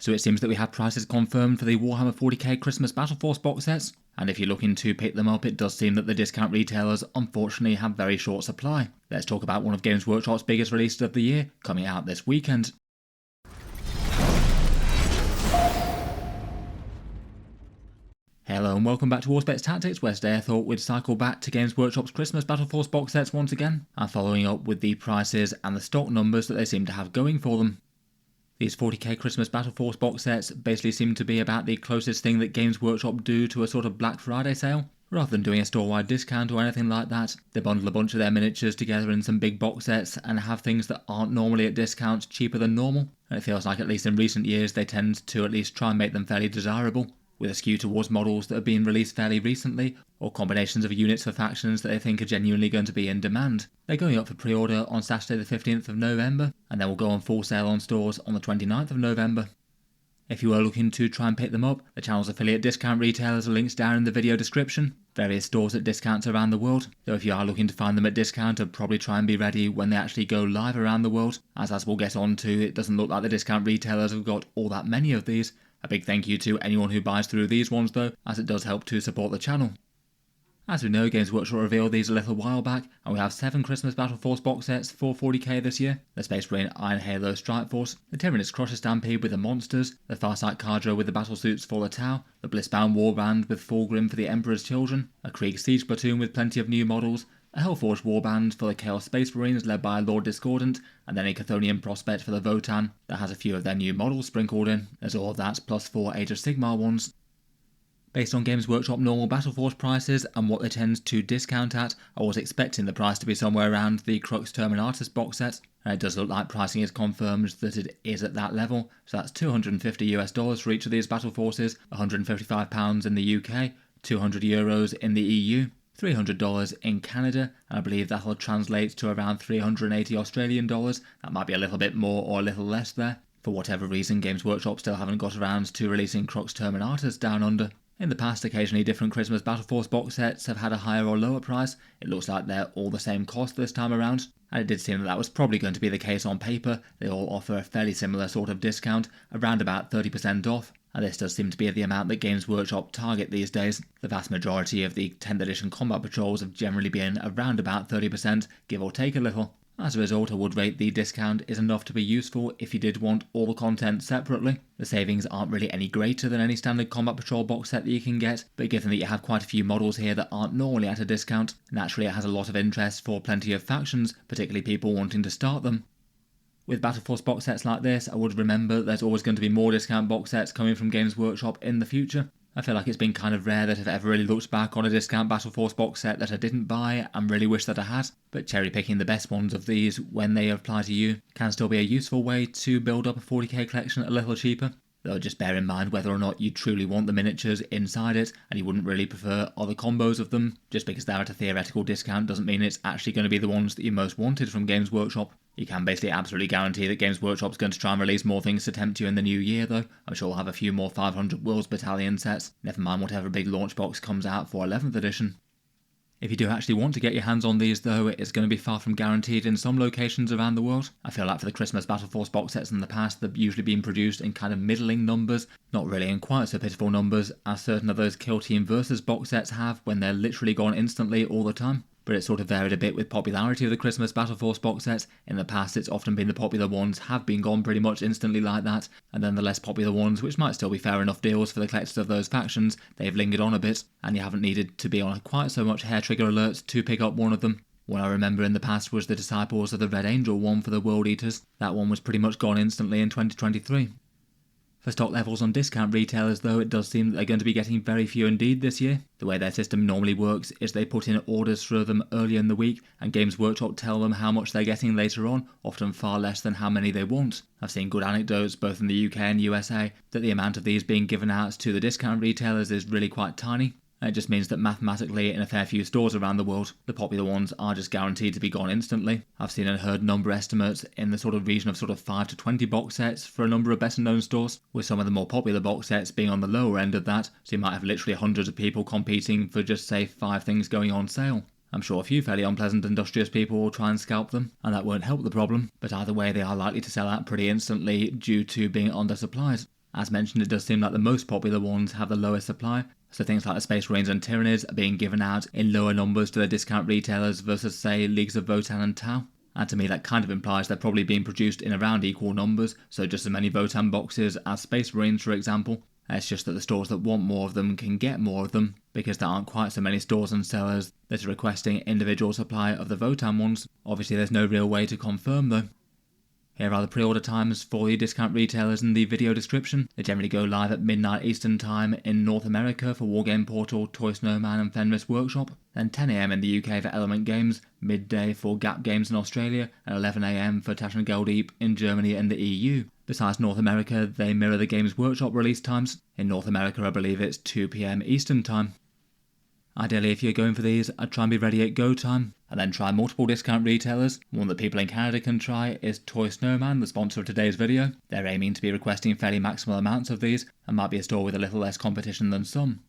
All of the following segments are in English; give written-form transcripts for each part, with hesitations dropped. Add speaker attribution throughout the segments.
Speaker 1: So it seems that we have prices confirmed for the Warhammer 40k Christmas Battleforce box sets, and if you're looking to pick them up, it does seem that the discount retailers unfortunately have very short supply. Let's talk about one of Games Workshop's biggest releases of the year, coming out this weekend. Hello and welcome back to Warspecs Tactics, where today I thought we'd cycle back to Games Workshop's Christmas Battleforce box sets once again, and following up with the prices and the stock numbers that they seem to have going for them. These 40k Christmas Battleforce box sets basically seem to be about the closest thing that Games Workshop do to a sort of Black Friday sale. Rather than doing a store-wide discount or anything like that, they bundle a bunch of their miniatures together in some big box sets and have things that aren't normally at discount cheaper than normal. And it feels like, at least in recent years, they tend to at least try and make them fairly desirable, with a skew towards models that have been released fairly recently, or combinations of units for factions that they think are genuinely going to be in demand. They're going up for pre-order on Saturday the 15th of November, and then will go on full sale on stores on the 29th of November. If you are looking to try and pick them up, the channel's affiliate discount retailers are linked down in the video description. Various stores at discounts around the world, though if you are looking to find them at discount, I'd probably try and be ready when they actually go live around the world, as we'll get on to, it doesn't look like the discount retailers have got all that many of these. A big thank you to anyone who buys through these ones though, as it does help to support the channel. As we know, Games Workshop revealed these a little while back, and we have 7 Christmas Battleforce box sets for 40k this year. The Space Marine Iron Halo Strike Force, the Tyrannus Crusher Stampede with the Monsters, the Farsight Cadre with the Battlesuits for the Tau, the Blissbound Warband with Fulgrim for the Emperor's Children, a Krieg Siege Platoon with plenty of new models, a Hellforge Warband for the Chaos Space Marines led by Lord Discordant, and then a Chthonian Prospect for the Votan that has a few of their new models sprinkled in. There's all of that plus 4 Age of Sigmar ones. Based on Games Workshop normal Battleforce prices and what they tend to discount at, I was expecting the price to be somewhere around the Crux Terminatus box set, and it does look like pricing is confirmed that it is at that level, so that's $250 for each of these Battleforces, £155 in the UK, €200 in the EU, $300 in Canada, and I believe that'll translate to around $380 Australian dollars. That might be a little bit more or a little less there. For whatever reason, Games Workshop still haven't got around to releasing Crux Terminatus down under. In the past, occasionally different Christmas Battleforce box sets have had a higher or lower price. It looks like they're all the same cost this time around, and it did seem that was probably going to be the case on paper. They all offer a fairly similar sort of discount, around about 30% off, and this does seem to be the amount that Games Workshop target these days. The vast majority of the 10th edition combat patrols have generally been around about 30%, give or take a little. As a result, I would rate the discount is enough to be useful if you did want all the content separately. The savings aren't really any greater than any standard Combat Patrol box set that you can get, but given that you have quite a few models here that aren't normally at a discount, naturally it has a lot of interest for plenty of factions, particularly people wanting to start them. With Battleforce box sets like this, I would remember there's always going to be more discount box sets coming from Games Workshop in the future. I feel like it's been kind of rare that I've ever really looked back on a discount Battleforce box set that I didn't buy and really wish that I had, but cherry picking the best ones of these when they apply to you can still be a useful way to build up a 40k collection a little cheaper. Though just bear in mind whether or not you truly want the miniatures inside it and you wouldn't really prefer other combos of them. Just because they're at a theoretical discount doesn't mean it's actually going to be the ones that you most wanted from Games Workshop. You can basically absolutely guarantee that Games Workshop's going to try and release more things to tempt you in the new year though. I'm sure we'll have a few more 500 Worlds Battalion sets, never mind whatever big launch box comes out for 11th edition. If you do actually want to get your hands on these though, it's going to be far from guaranteed in some locations around the world. I feel like for the Christmas Battleforce box sets in the past, they've usually been produced in kind of middling numbers, not really in quite so pitiful numbers as certain of those Kill Team Versus box sets have when they're literally gone instantly all the time. But it sort of varied a bit with popularity of the Christmas Battleforce box sets. In the past, it's often been the popular ones have been gone pretty much instantly like that, and then the less popular ones, which might still be fair enough deals for the collectors of those factions, they've lingered on a bit, and you haven't needed to be on quite so much hair trigger alert to pick up one of them. One I remember in the past was the Disciples of the Red Angel one for the World Eaters. That one was pretty much gone instantly in 2023. For stock levels on discount retailers though, it does seem that they're going to be getting very few indeed this year. The way their system normally works is they put in orders for them earlier in the week and Games Workshop tell them how much they're getting later on, often far less than how many they want. I've seen good anecdotes both in the UK and USA that the amount of these being given out to the discount retailers is really quite tiny. It just means that mathematically in a fair few stores around the world, the popular ones are just guaranteed to be gone instantly. I've seen and heard number estimates in the sort of region of 5 to 20 box sets for a number of better known stores, with some of the more popular box sets being on the lower end of that, so you might have literally hundreds of people competing for just say 5 things going on sale. I'm sure a few fairly unpleasant industrious people will try and scalp them, and that won't help the problem, but either way they are likely to sell out pretty instantly due to being undersupplied. As mentioned, it does seem like the most popular ones have the lowest supply, so things like the Space Marines and Tyrannies are being given out in lower numbers to the discount retailers versus, say, Leagues of Votan and Tau. And to me that kind of implies they're probably being produced in around equal numbers, so just as many Votan boxes as Space Marines for example. It's just that the stores that want more of them can get more of them, because there aren't quite so many stores and sellers that are requesting individual supply of the Votan ones. Obviously there's no real way to confirm though. Here are the pre-order times for the discount retailers in the video description. They generally go live at midnight Eastern Time in North America for Wargame Portal, Toy Snowman and Fenris Workshop, then 10 AM in the UK for Element Games, midday for Gap Games in Australia, and 11 AM for Tash and Geldeep in Germany and the EU. Besides North America, they mirror the Games Workshop release times. In North America I believe it's 2 PM Eastern Time. Ideally, if you're going for these, I'd try and be ready at go time, and then try multiple discount retailers. One that people in Canada can try is Toy Snowman, the sponsor of today's video. They're aiming to be requesting fairly maximal amounts of these, and might be a store with a little less competition than some.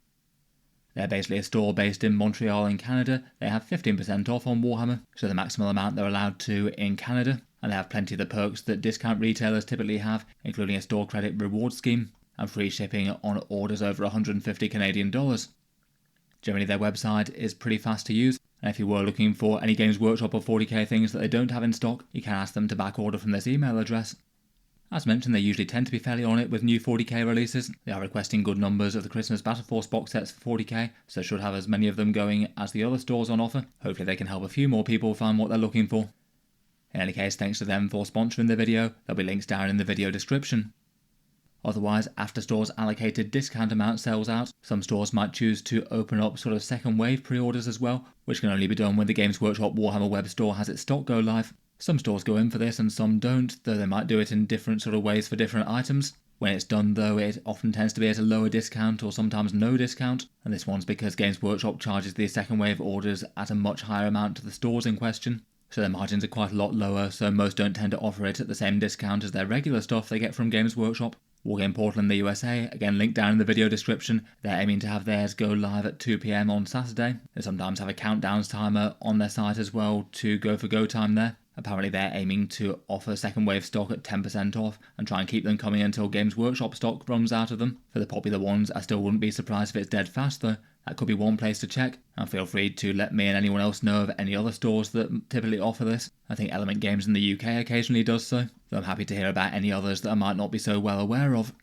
Speaker 1: They're basically a store based in Montreal in Canada. They have 15% off on Warhammer, so the maximal amount they're allowed to in Canada, and they have plenty of the perks that discount retailers typically have, including a store credit reward scheme, and free shipping on orders over 150 Canadian dollars. Generally their website is pretty fast to use, and if you were looking for any Games Workshop or 40k things that they don't have in stock, you can ask them to back order from this email address. As mentioned, they usually tend to be fairly on it with new 40k releases. They are requesting good numbers of the Christmas Battleforce box sets for 40k, so should have as many of them going as the other stores on offer. Hopefully they can help a few more people find what they're looking for. In any case, thanks to them for sponsoring the video. There'll be links down in the video description. Otherwise, after stores' allocated discount amount sells out, some stores might choose to open up sort of second wave pre-orders as well, which can only be done when the Games Workshop Warhammer Webstore has its stock go live. Some stores go in for this and some don't, though they might do it in different sort of ways for different items. When it's done though, it often tends to be at a lower discount or sometimes no discount, and this one's because Games Workshop charges the second wave orders at a much higher amount to the stores in question. So their margins are quite a lot lower, so most don't tend to offer it at the same discount as their regular stuff they get from Games Workshop. Wargame Portal in the USA, again linked down in the video description. They're aiming to have theirs go live at 2 PM on Saturday. They sometimes have a countdown timer on their site as well to go for go time there. Apparently they're aiming to offer second wave stock at 10% off and try and keep them coming until Games Workshop stock runs out of them. For the popular ones, I still wouldn't be surprised if it's dead fast though. That could be one place to check, and feel free to let me and anyone else know of any other stores that typically offer this. I think Element Games in the UK occasionally does so I'm happy to hear about any others that I might not be so well aware of.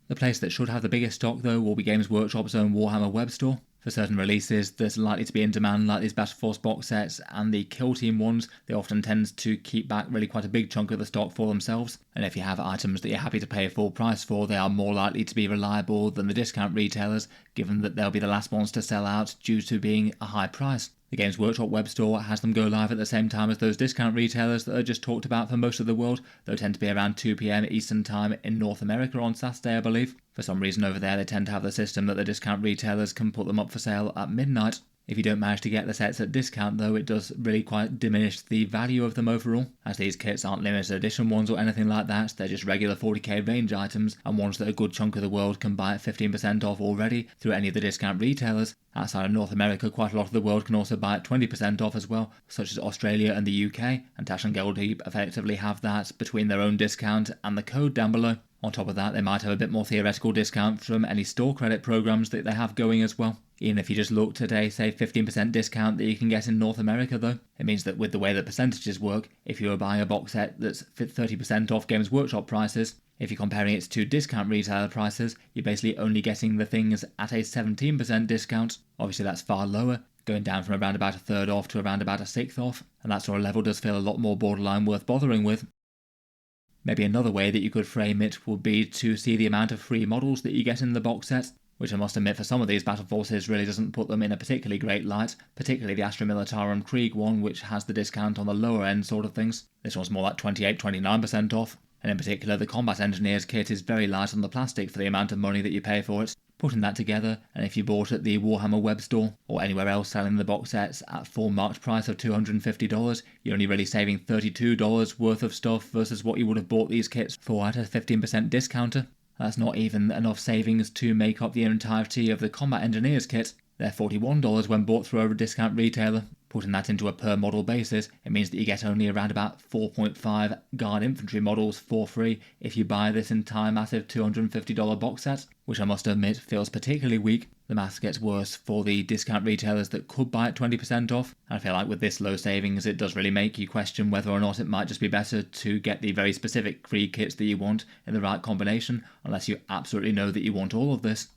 Speaker 1: The place that should have the biggest stock though will be Games Workshop's own Warhammer Webstore. For certain releases that's likely to be in demand, like these Battleforce box sets and the Kill Team ones, they often tend to keep back really quite a big chunk of the stock for themselves, and if you have items that you're happy to pay full price for, they are more likely to be reliable than the discount retailers, given that they'll be the last ones to sell out due to being a high price. The Games Workshop web store has them go live at the same time as those discount retailers that I just talked about for most of the world. They'll tend to be around 2 PM Eastern Time in North America on Saturday, I believe. For some reason over there they tend to have the system that the discount retailers can put them up for sale at midnight. If you don't manage to get the sets at discount though, it does really quite diminish the value of them overall, as these kits aren't limited edition ones or anything like that. They're just regular 40k range items, and ones that a good chunk of the world can buy at 15% off already through any of the discount retailers. Outside of North America, quite a lot of the world can also buy at 20% off as well, such as Australia and the UK, and Tash and Geldeep effectively have that between their own discount and the code down below. On top of that, they might have a bit more theoretical discount from any store credit programs that they have going as well. Even if you just looked at a, say, 15% discount that you can get in North America though, it means that with the way that percentages work, if you were buying a box set that's 30% off Games Workshop prices, if you're comparing it to discount retailer prices, you're basically only getting the things at a 17% discount. Obviously that's far lower, going down from around about a third off to around about a sixth off, and that sort of level does feel a lot more borderline worth bothering with. Maybe another way that you could frame it would be to see the amount of free models that you get in the box set, which I must admit for some of these Battleforces really doesn't put them in a particularly great light, particularly the Astra Militarum Krieg one, which has the discount on the lower end sort of things. This one's more like 28-29% off, and in particular the Combat Engineers kit is very light on the plastic for the amount of money that you pay for it. Putting that together, and if you bought at the Warhammer web store or anywhere else selling the box sets at full marked price of $250, you're only really saving $32 worth of stuff versus what you would have bought these kits for at a 15% discounter. That's not even enough savings to make up the entirety of the Combat Engineers kit. They're $41 when bought through a discount retailer. Putting that into a per model basis, it means that you get only around about 4.5 Guard Infantry models for free if you buy this entire massive $250 box set, which I must admit feels particularly weak. The math gets worse for the discount retailers that could buy it 20% off, and I feel like with this low savings it does really make you question whether or not it might just be better to get the very specific Krieg kits that you want in the right combination, unless you absolutely know that you want all of this.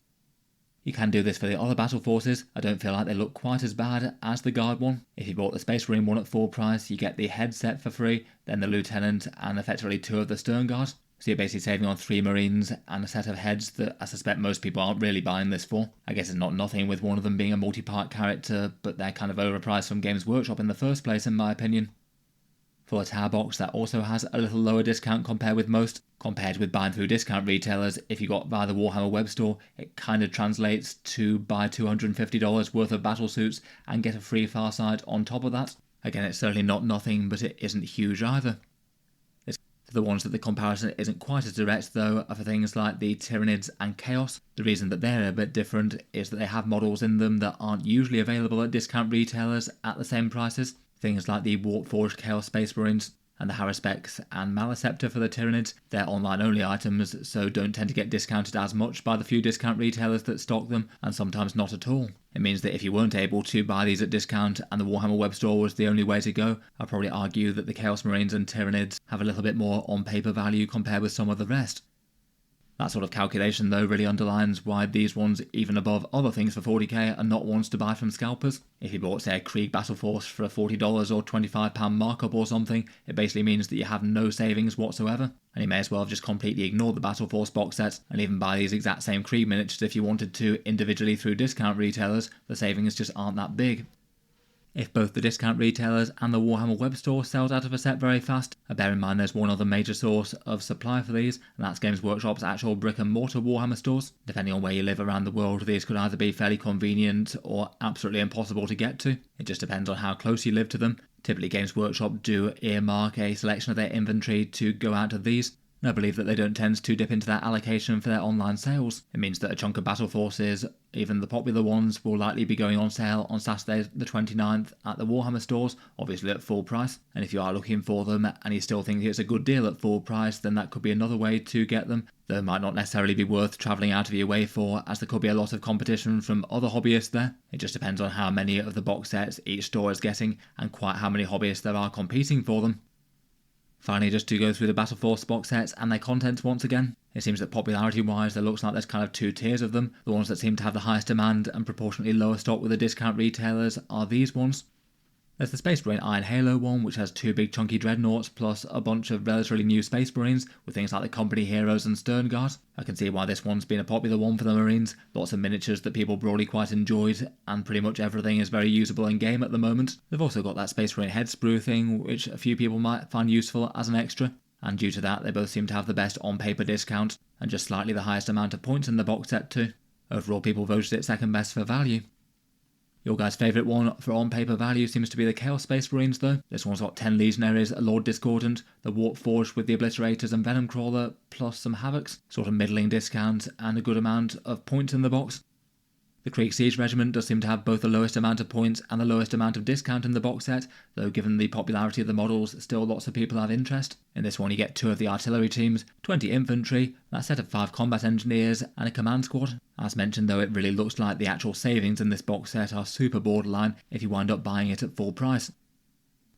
Speaker 1: You can do this for the other battle forces. I don't feel like they look quite as bad as the Guard one. If you bought the Space Marine one at full price, you get the headset for free, then the Lieutenant and effectively 2 of the Stern Guard. So you're basically saving on 3 Marines and a set of heads that I suspect most people aren't really buying this for. I guess it's not nothing with one of them being a multi-part character, but they're kind of overpriced from Games Workshop in the first place in my opinion. For a tower box that also has a little lower discount compared with most. Compared with buying through discount retailers, if you got via the Warhammer Webstore, it kind of translates to buy $250 worth of battle suits and get a free Farsight on top of that. Again, it's certainly not nothing, but it isn't huge either. The ones that the comparison isn't quite as direct though are for things like the Tyranids and Chaos. The reason that they're a bit different is that they have models in them that aren't usually available at discount retailers at the same prices. Things like the Warpforged Chaos Space Marines and the Haruspex and Maleceptor for the Tyranids. They're online only items, so don't tend to get discounted as much by the few discount retailers that stock them, and sometimes not at all. It means that if you weren't able to buy these at discount and the Warhammer Webstore was the only way to go, I'd probably argue that the Chaos Marines and Tyranids have a little bit more on paper value compared with some of the rest. That sort of calculation though really underlines why these ones, even above other things for 40k, are not ones to buy from scalpers. If you bought say a Krieg Battleforce for $40 or £25 markup or something, it basically means that you have no savings whatsoever, and you may as well have just completely ignored the Battleforce box set and even buy these exact same Krieg miniatures if you wanted to individually through discount retailers. The savings just aren't that big. If both the discount retailers and the Warhammer Webstore sells out of a set very fast, bear in mind there's one other major source of supply for these, and that's Games Workshop's actual brick and mortar Warhammer stores. Depending on where you live around the world, these could either be fairly convenient or absolutely impossible to get to. It just depends on how close you live to them. Typically Games Workshop do earmark a selection of their inventory to go out of these. I believe that they don't tend to dip into that allocation for their online sales. It means that a chunk of Battle Forces, even the popular ones, will likely be going on sale on Saturday the 29th at the Warhammer stores, obviously at full price. And if you are looking for them and you still think it's a good deal at full price, then that could be another way to get them. Though it might not necessarily be worth travelling out of your way for, as there could be a lot of competition from other hobbyists there. It just depends on how many of the box sets each store is getting and quite how many hobbyists there are competing for them. Finally, just to go through the Battleforce box sets and their contents once again. It seems that popularity-wise, there looks like there's kind of 2 tiers of them. The ones that seem to have the highest demand and proportionately lower stock with the discount retailers are these ones. There's the Space Marine Iron Halo one, which has 2 big chunky dreadnoughts plus a bunch of relatively new Space Marines with things like the Company Heroes and Stern Guard. I can see why this one's been a popular one for the Marines. Lots of miniatures that people broadly quite enjoyed, and pretty much everything is very usable in game at the moment. They've also got that Space Marine head sprue thing, which a few people might find useful as an extra. And due to that, they both seem to have the best on-paper discount, and just slightly the highest amount of points in the box set too. Overall, people voted it second best for value. Your guys' favourite one for on-paper value seems to be the Chaos Space Marines though. This one's got 10 Legionaries, a Lord Discordant, the Warpforged with the Obliterators and Venom Crawler, plus some Havocs. Sort of middling discount and a good amount of points in the box. The Krieg Siege Regiment does seem to have both the lowest amount of points and the lowest amount of discount in the box set, though given the popularity of the models, still lots of people have interest. In this one you get 2 of the artillery teams, 20 infantry, a set of 5 combat engineers, and a command squad. As mentioned though, it really looks like the actual savings in this box set are super borderline if you wind up buying it at full price.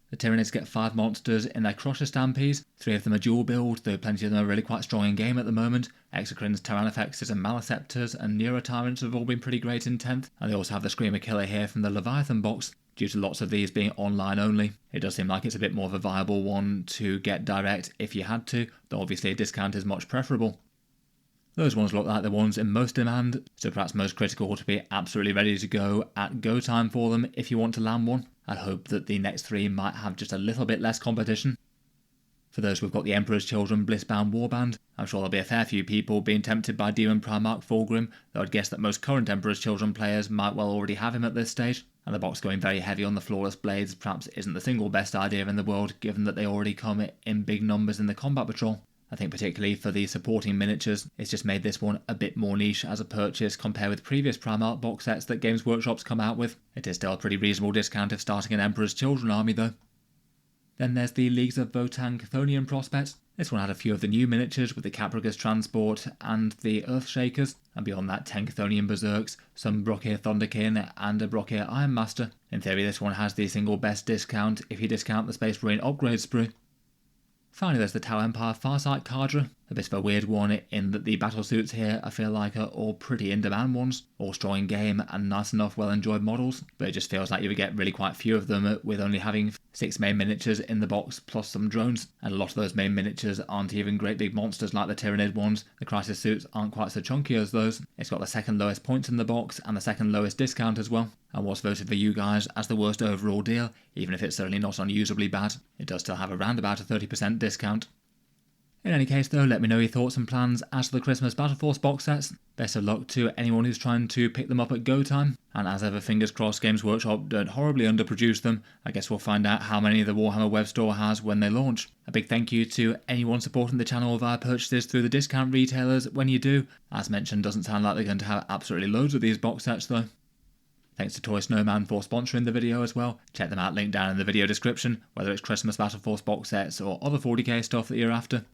Speaker 1: The Tyranids get 5 monsters in their Crusher Stampedes. 3 of them are dual build, though plenty of them are really quite strong in game at the moment. Exocrines, Tyrannofexes and Maleceptors and Neurotyrants have all been pretty great in 10th, and they also have the Screamer Killer here from the Leviathan box. Due to lots of these being online only, it does seem like it's a bit more of a viable one to get direct if you had to, though obviously a discount is much preferable. Those ones look like the ones in most demand, so perhaps most critical to be absolutely ready to go at go time for them if you want to land one. I'd hope that the next 3 might have just a little bit less competition. For those who've got the Emperor's Children Blissbound Warband, I'm sure there'll be a fair few people being tempted by Demon Primarch Fulgrim, though I'd guess that most current Emperor's Children players might well already have him at this stage, and the box going very heavy on the flawless blades perhaps isn't the single best idea in the world given that they already come in big numbers in the Combat Patrol. I think particularly for the supporting miniatures, it's just made this one a bit more niche as a purchase compared with previous Primark box sets that Games Workshop's come out with. It is still a pretty reasonable discount if starting an Emperor's Children army though. Then there's the Leagues of Votann Chthonian Prospects. This one had a few of the new miniatures with the Caprigus Transport and the Earthshakers, and beyond that 10 Chthonian Berserks, some Brokir Thunderkin and a Brokir Ironmaster. In theory this one has the single best discount if you discount the Space Marine upgrade sprue. Finally there's the Tau Empire Farsight Cadre, a bit of a weird one in that the battle suits here I feel like are all pretty in demand ones, all strong in game and nice enough well enjoyed models, but it just feels like you would get really quite few of them with only having 6 main miniatures in the box plus some drones, and a lot of those main miniatures aren't even great big monsters like the Tyranid ones. The Crisis suits aren't quite so chunky as those. It's got the second lowest points in the box and the second lowest discount as well, and was voted for you guys as the worst overall deal, even if it's certainly not unusably bad. It does still have around about a 30% discount. In any case though, let me know your thoughts and plans as to the Christmas Battleforce box sets. Best of luck to anyone who's trying to pick them up at go time, and as ever fingers crossed Games Workshop don't horribly underproduce them. I guess we'll find out how many the Warhammer Webstore has when they launch. A big thank you to anyone supporting the channel via purchases through the discount retailers when you do. As mentioned, doesn't sound like they're going to have absolutely loads of these box sets though. Thanks to Toy Snowman for sponsoring the video as well. Check them out, link down in the video description, whether it's Christmas Battleforce box sets or other 40k stuff that you're after.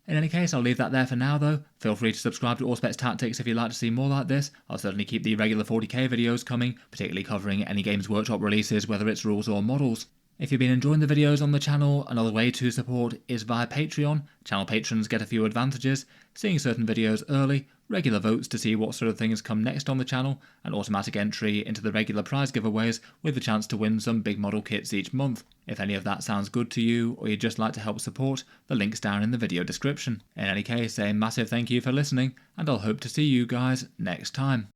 Speaker 1: In any case, I'll leave that there for now though. Feel free to subscribe to Auspex Tactics if you'd like to see more like this. I'll certainly keep the regular 40k videos coming, particularly covering any Games Workshop releases, whether it's rules or models. If you've been enjoying the videos on the channel, another way to support is via Patreon. Channel patrons get a few advantages, seeing certain videos early, regular votes to see what sort of things come next on the channel, and automatic entry into the regular prize giveaways with the chance to win some big model kits each month. If any of that sounds good to you, or you'd just like to help support, the link's down in the video description. In any case, a massive thank you for listening, and I'll hope to see you guys next time.